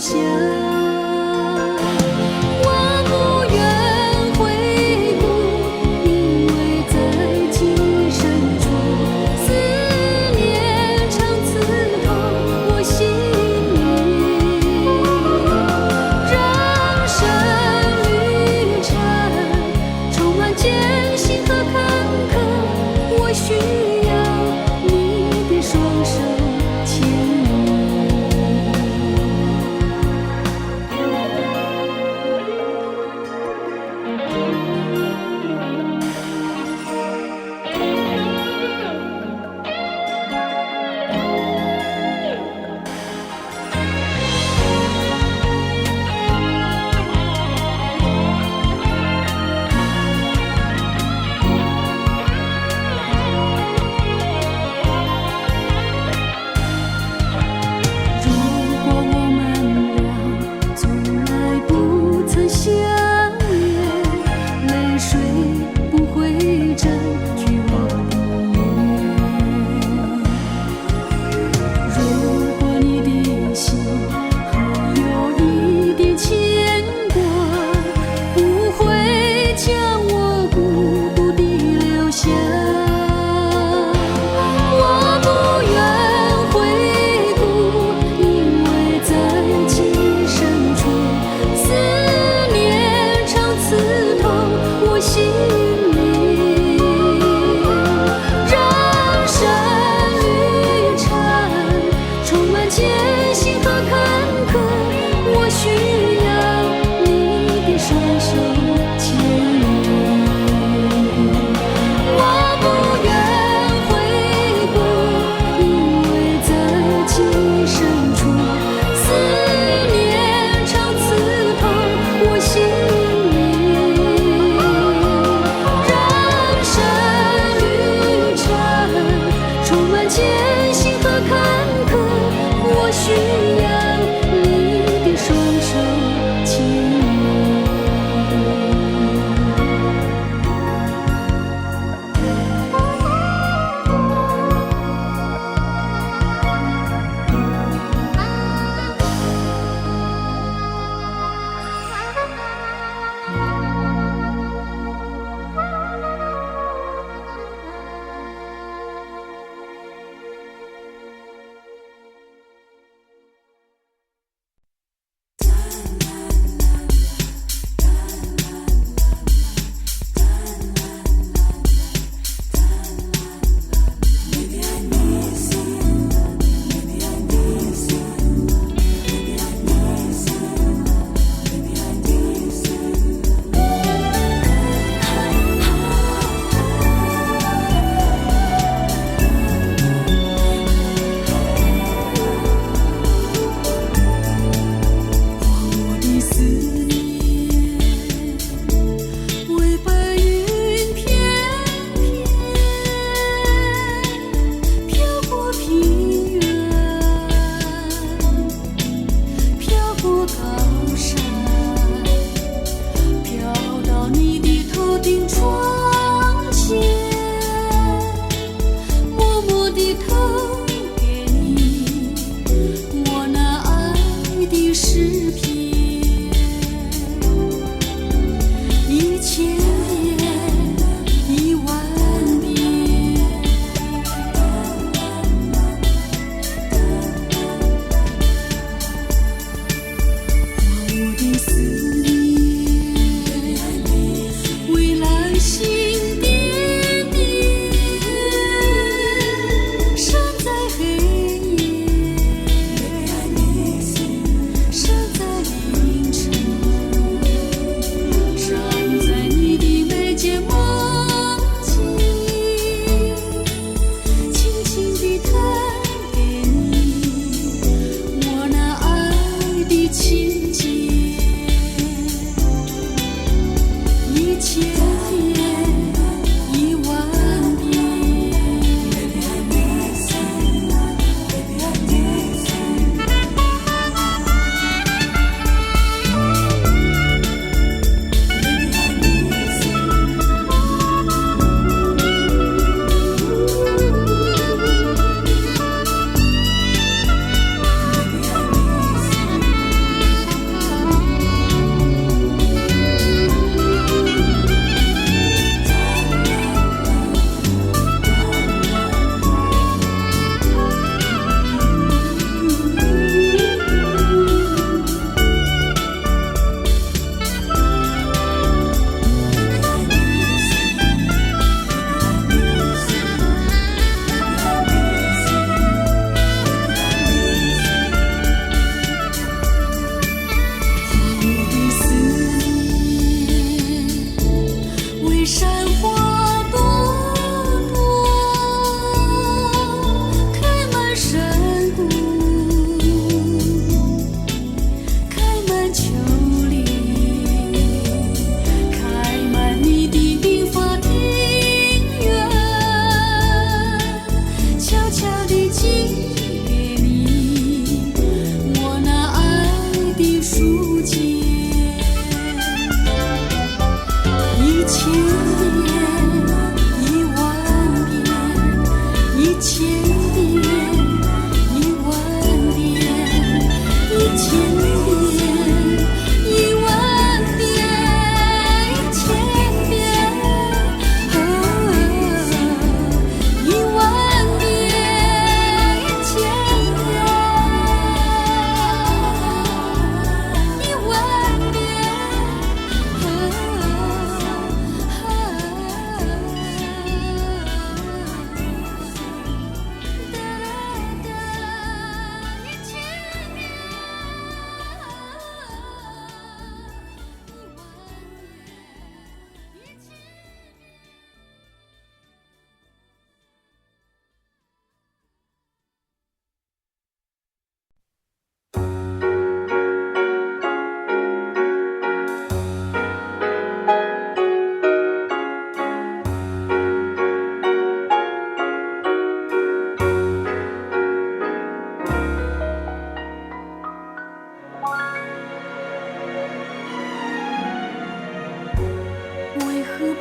在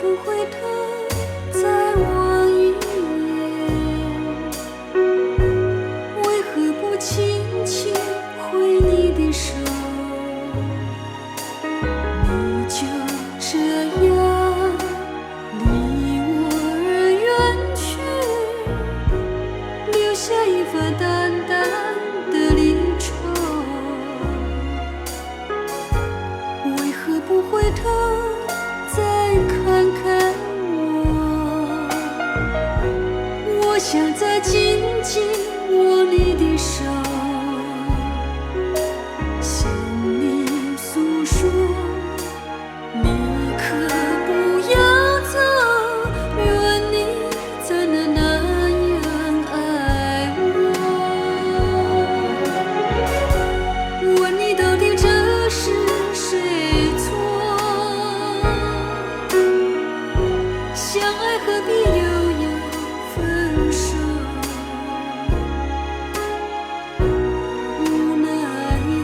不回头再望一眼？为何不轻轻挥你的手？你就这样离我而远去，留下一份淡淡的离愁。为何不回头再看看我？我想再紧紧握你的手，向你诉说，你可不要走，愿你再能那样爱我。问你到底这是谁错？相爱何必又要分手？无奈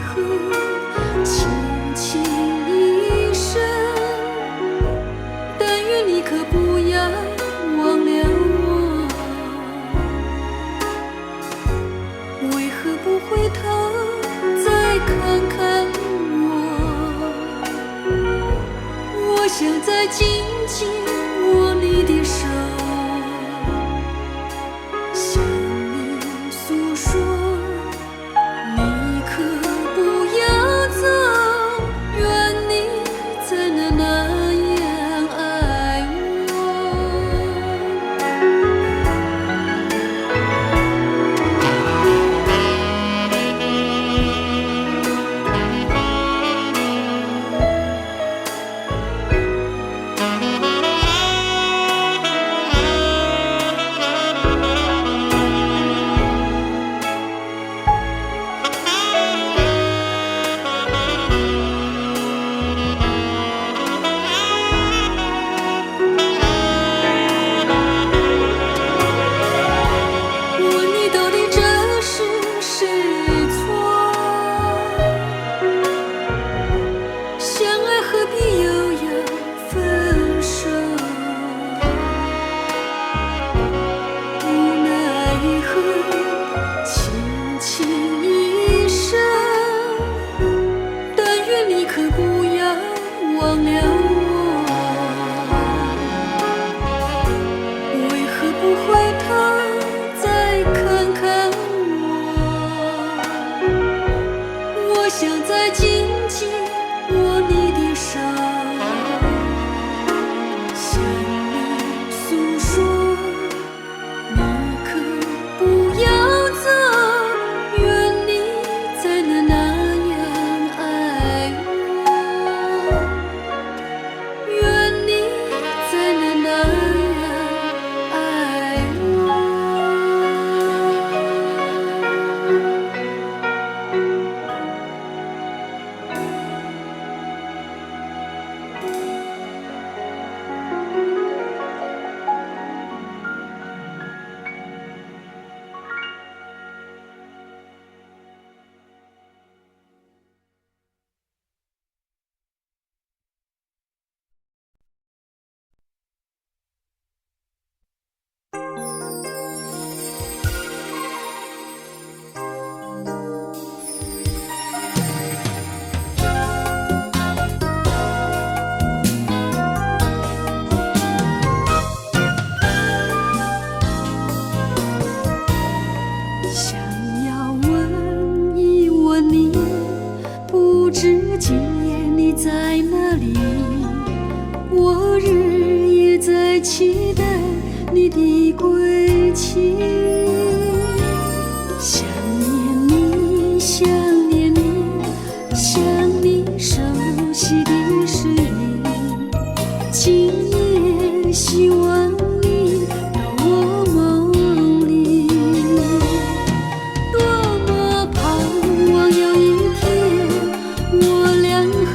何，轻轻一声，但愿你可不要忘了我。为何不回头再看看我？我想再紧紧握你的手，向你诉说，你可不要走，愿你再能那样爱问你到底这是谁错？相爱何必又要分手？无奈何，轻轻一声，但愿你可不要忘了我。为何不回头再看看我？我想再紧紧握你的手，向你诉说，你可不要走，愿你再能那样爱我，愿你再能那样爱我。想要问一问你，不知今夜你在哪里？我日夜在期待你的归期。想念你，想念你，想你熟悉的声音。今夜希望你到我梦里，多么盼望有一天我俩还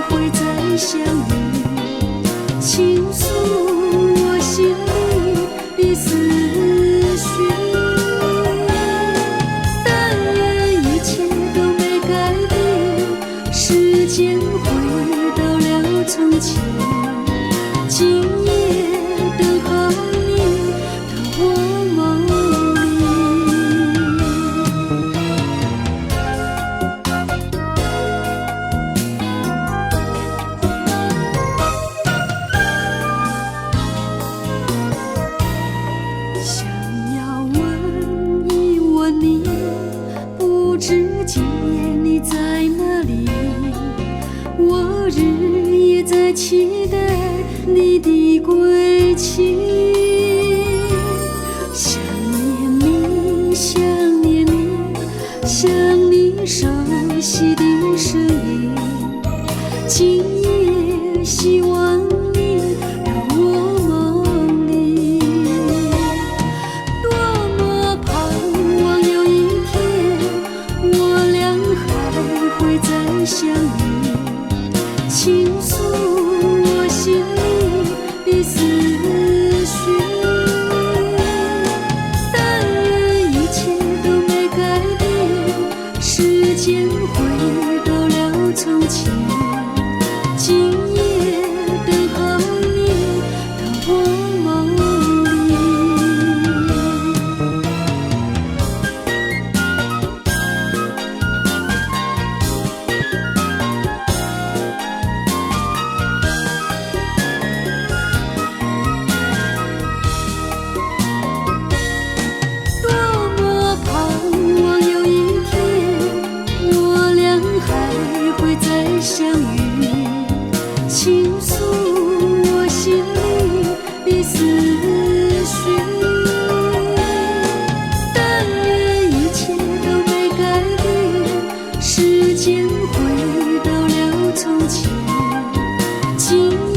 会再相遇，倾诉我心里的思绪。但愿一切都没改变，时间回到了从前。今期待你的归期。想念你，想念你，想你熟悉的声音。今夜希望你到我梦里，多么盼望有一天我俩还会再相遇，倾诉我心里的思绪。但愿一切都没改变，时间回到了从前。今夜等候你到我梦里。多么盼望有一天我俩还会再相遇，倾诉我心里的思绪。但愿一切都没改变，时间回到了从前。今夜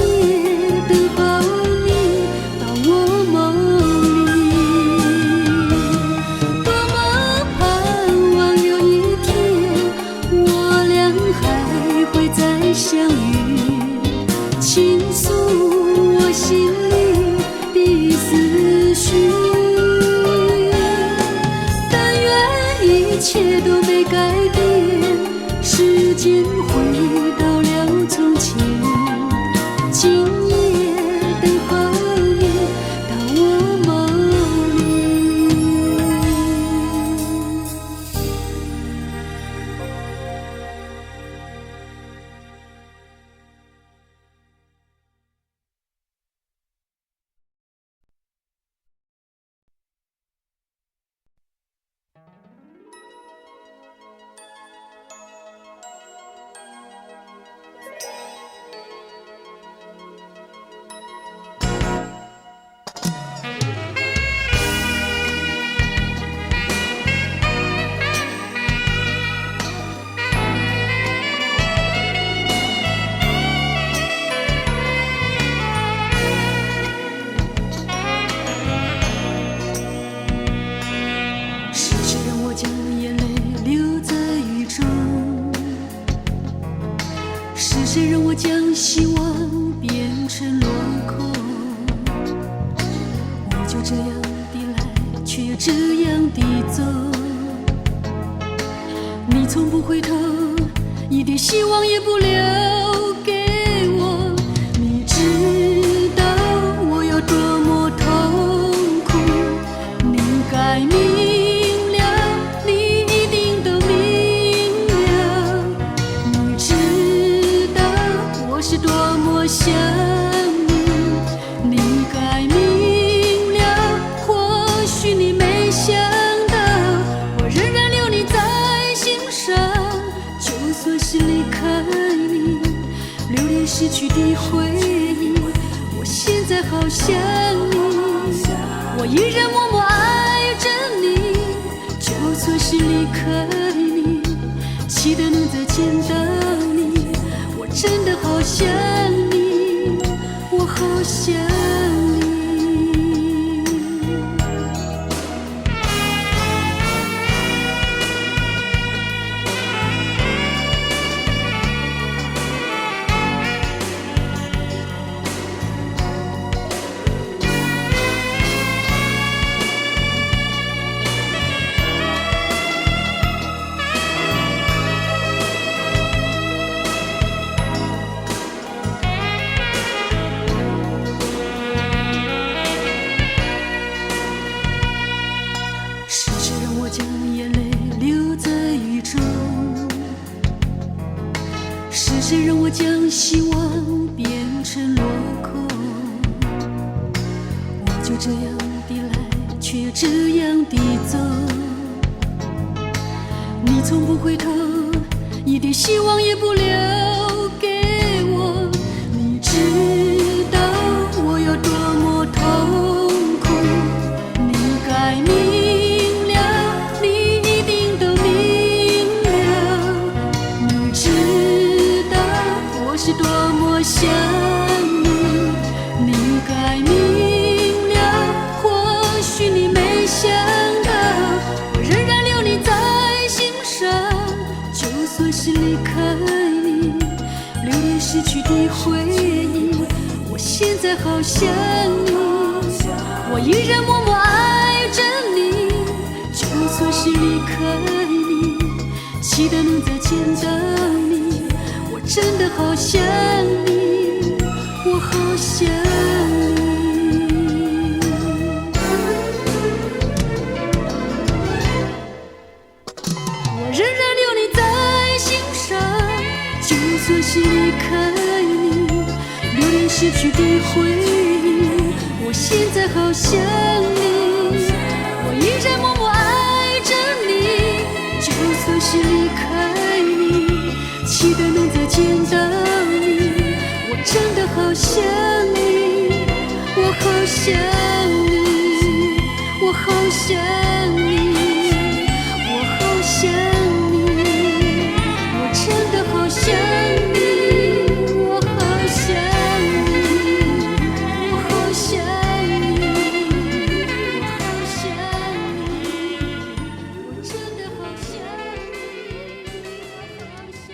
等候你到我梦里，多么盼望有一天我俩还会再相遇，倾诉我心里的思绪。但愿一切都没改变，时间回到了从前。今夜等候你到我梦里。是谁让我将眼泪留在雨中？是谁让我将希望变成落空？我就这样的来，却这样的走。你从不回头，一点希望也不留给我。你知道我有多么痛苦，你该明了，你一定都明了。你知道我是多么想你，你该明了。或许你没想到，我仍然留你在心上。就算是离开你，留恋失去的回忆，我现在好想你，我依然默默爱着你。就算是离开你，期待能再见到你，我真的好想你，我好想你。是谁让我将眼泪留在雨中？是谁让我将希望变成落空？我就这样的来，却这样的走。你从不回头，一点希望也不留给我。你知是多么想你，你该明了，或许你没想到，我仍然留你在心上。就算是离开你，留恋失去的回忆，我现在好想你，我依然默默爱着你。就算是离开你，期待能再见到你，我真的好想你，我好想你。我仍然留你在心上，就算是离开你，留恋失去的回忆，我现在好想你，我依然默默爱着你。就算是离开你，期待能再见到你，我真的好想你，我好想你，我好想你，我好想你，我真的好想你，我好想你，我好想你，我好想你，我真的好想你，我好想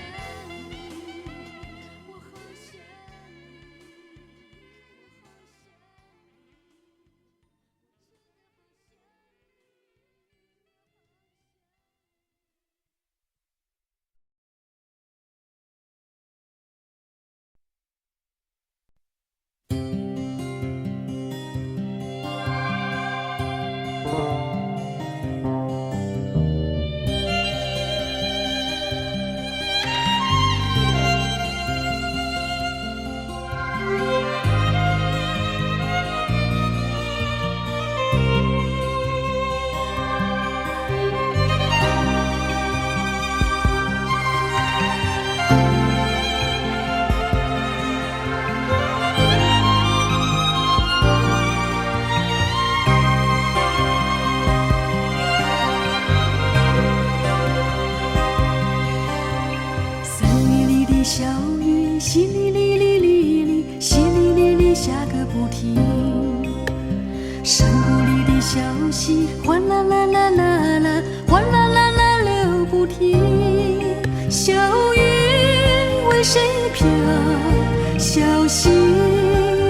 你，我好想你。小雨淅沥沥沥沥沥，淅沥沥沥下个不停。山谷里的小溪哗啦啦啦啦啦，哗啦啦啦流不停。小云为谁飘？小溪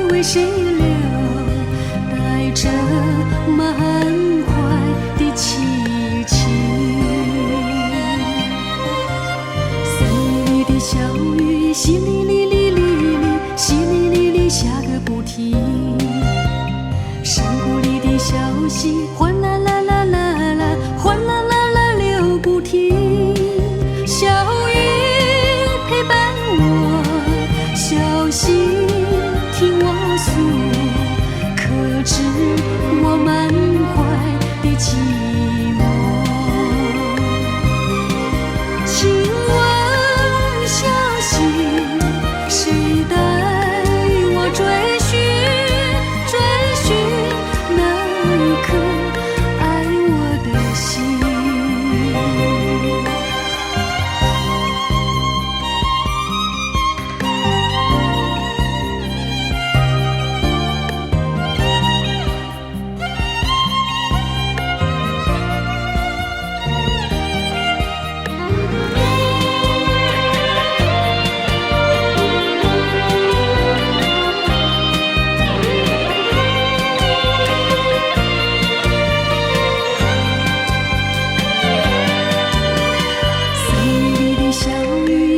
为谁流？带着满怀的凄情。小雨淅沥沥沥沥沥，淅沥沥沥下个不停。山谷里的小溪哗啦啦啦啦啦，哗啦啦啦流不停。小雨陪伴我，小溪听我诉，可知我满怀的寂寞。请问小溪，谁带我追寻追寻那一颗爱我的心？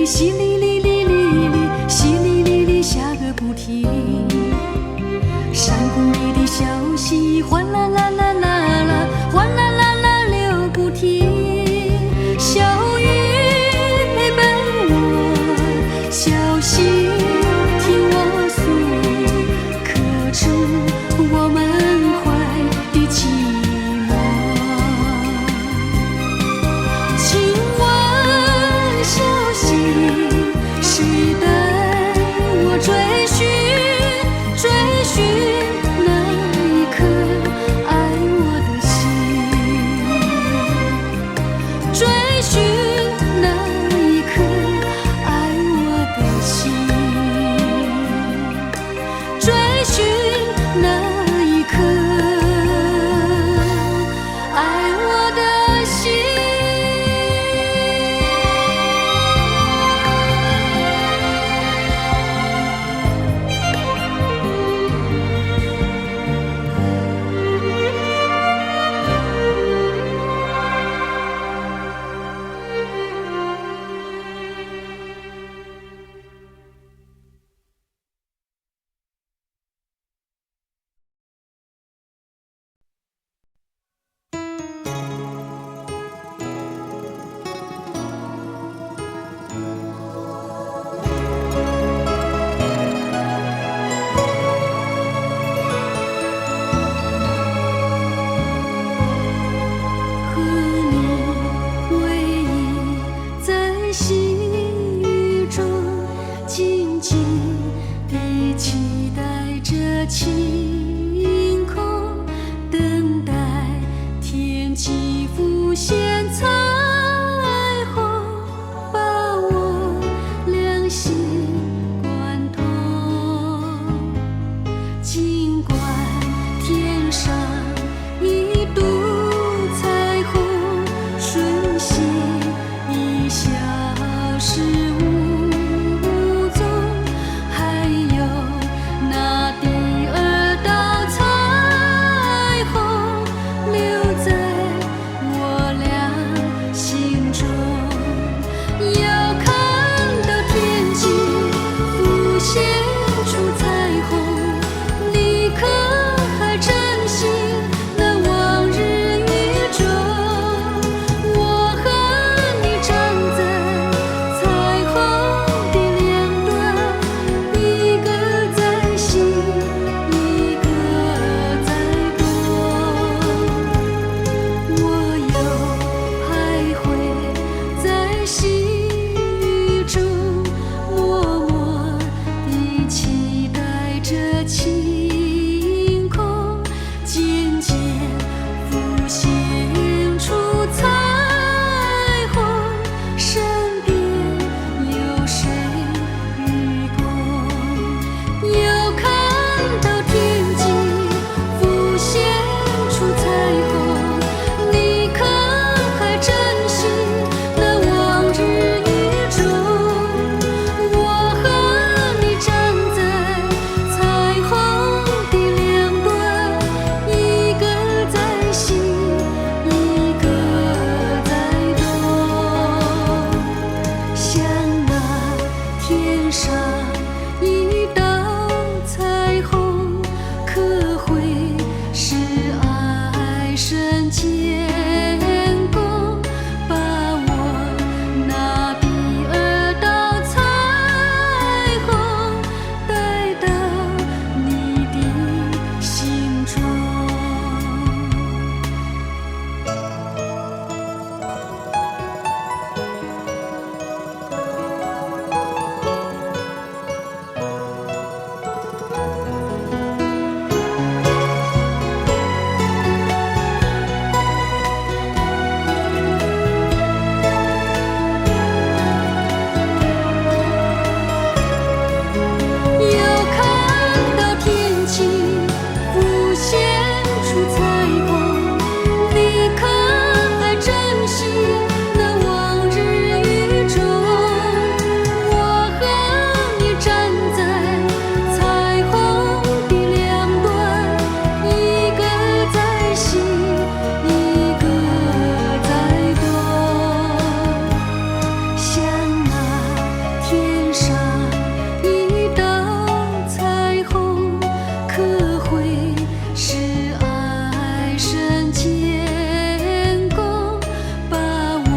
淅沥沥沥沥沥，淅沥沥沥下个不停。山谷里的小溪哗啦啦啦啦啦，哗啦啦啦流不停。小雨陪伴我，小溪听我诉，可知我满怀的寂寞。请问小溪，谁带我追寻追寻那一颗爱我的心？追寻那一颗爱我的心。晴空，等待天际浮现彩虹，把我两心贯通。尽管天上一度彩虹，瞬息已消失无踪，还有那第二道彩虹留在我俩心中。要看到天际浮现出彩虹，你可还珍惜那往日雨中？我和你站在彩虹的两端，一个在西，一个在东。我又徘徊在细雨中，默默地期待着晴空渐渐浮现出彩虹，身边有谁与共？又看到天际浮现出彩虹，你可还珍惜那往日雨中？我和你站在彩虹的两端，一个在西，一个在东。像那天上一道彩虹，可会是爱神监工，把我那第二道彩虹带到你的心中。又看到天际浮现出彩虹，你可还珍惜那往日雨中？我和你站在彩虹的两端，一个在西，一个在东。像那天上一道彩虹，可会是爱神监工，把我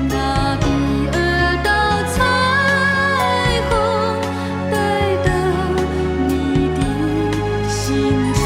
那第二道彩虹带到你的心中。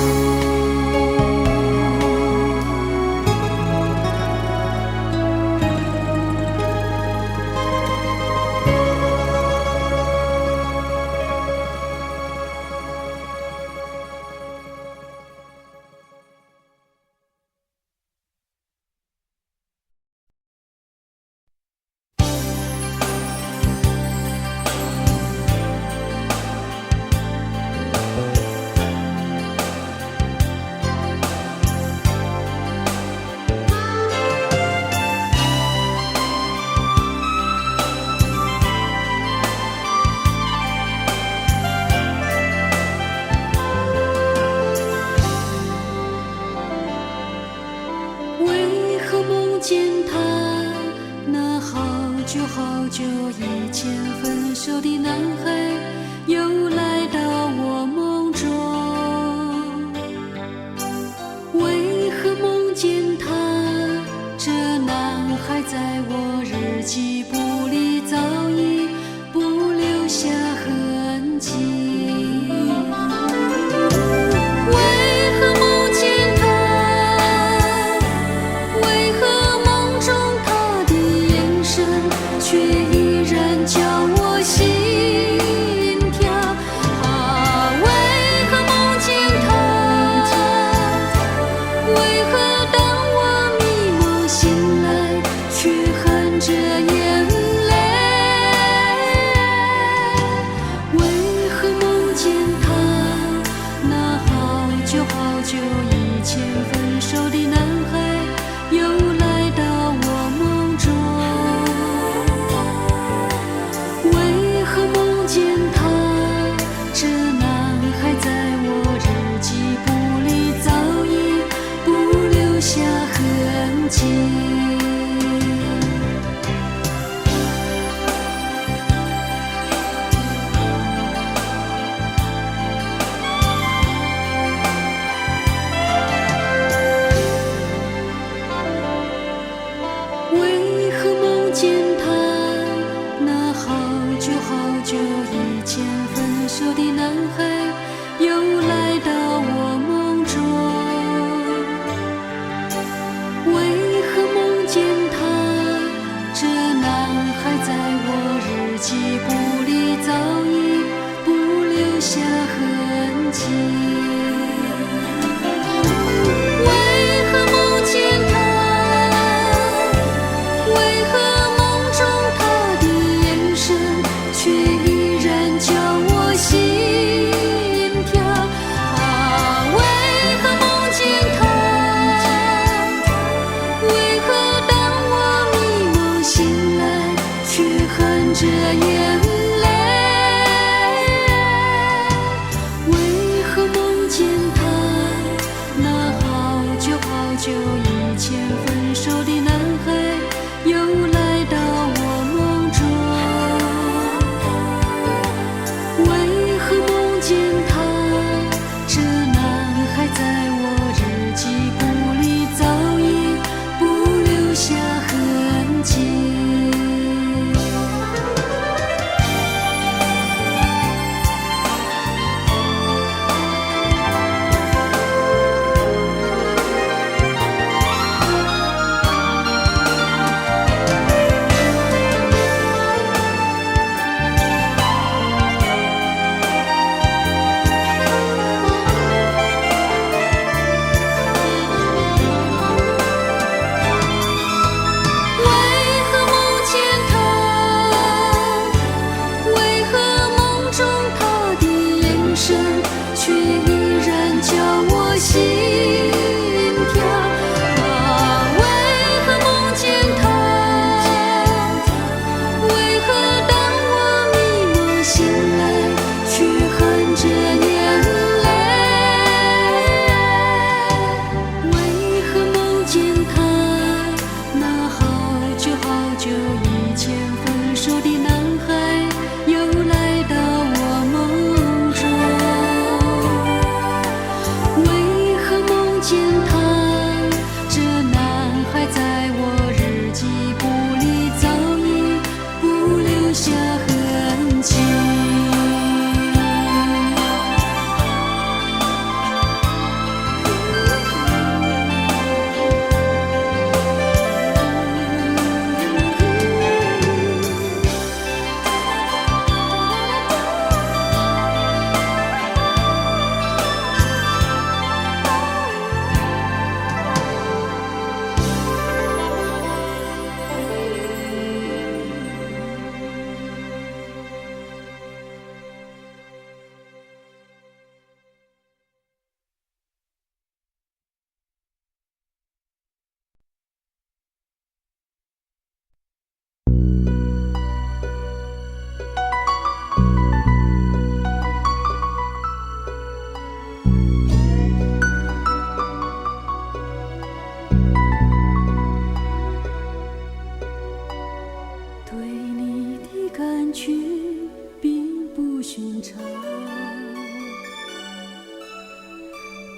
为何梦见他？那好久好久以前分手的男孩，又来到我梦中。为何梦见他？这男孩在我日记簿里早已不留下痕迹。为何梦见他？为何梦中他的眼神却依然叫我心下痕迹。为何梦见他？为何梦中他的眼神却依然叫我心跳？啊，为何梦见他？为何当我迷梦醒来，却含着眼泪？为何梦见他？那好久好久以前分手的男孩，又来到我梦中。为何梦见他？这男孩在我日记簿里早已不留下痕迹。为何梦见他？为何梦中他的眼神却依然叫我心跳？啊，为何梦见他？为何当我迷梦醒来，却含着眼泪？为何梦见他？那好久好久以前分手的男孩，又来到我梦中。为何梦见他？这男孩在我日记簿里早已不留下痕迹。对你的感觉并不寻常，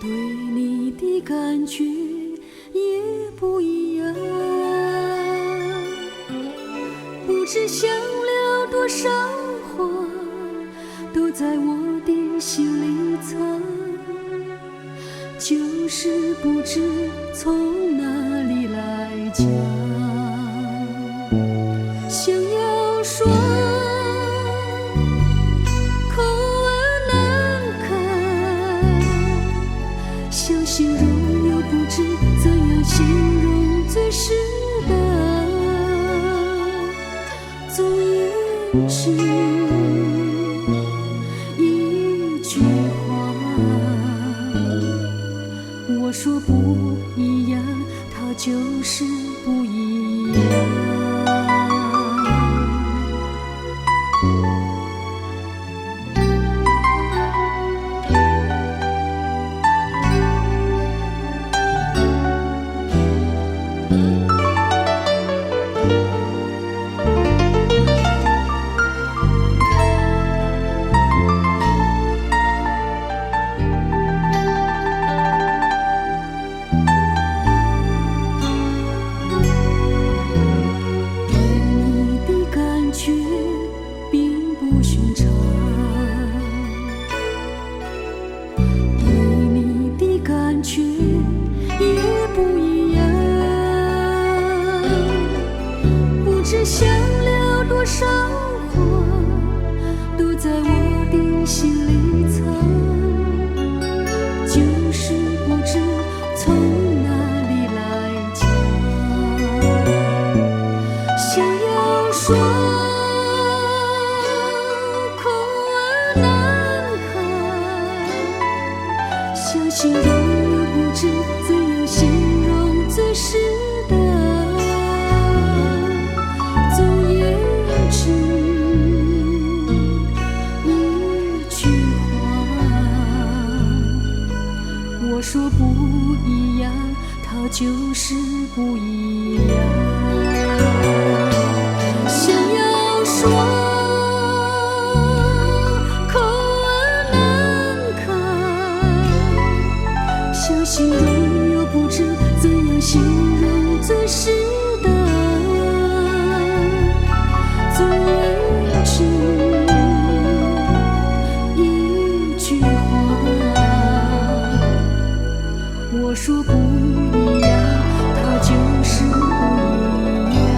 对你的感觉也不一样。不知想了多少话，都在我的心里藏，就是不知从哪里来讲。想要说，口儿难开，想形容又不知怎样形容最适当，总也是一句话。我说不一样，它就是不一样。形容最适当。总而知一句话，我说不一样，它就是不一样。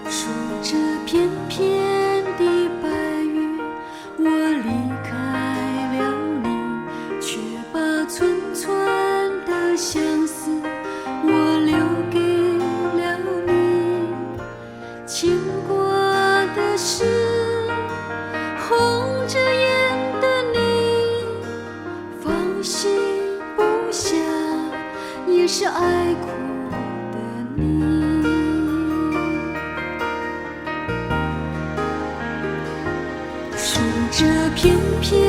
数着片片的白云，我离开了你，却把寸寸的相思我留给了你。牵挂的是红着眼的你，放心不下也是爱哭的你。数着片片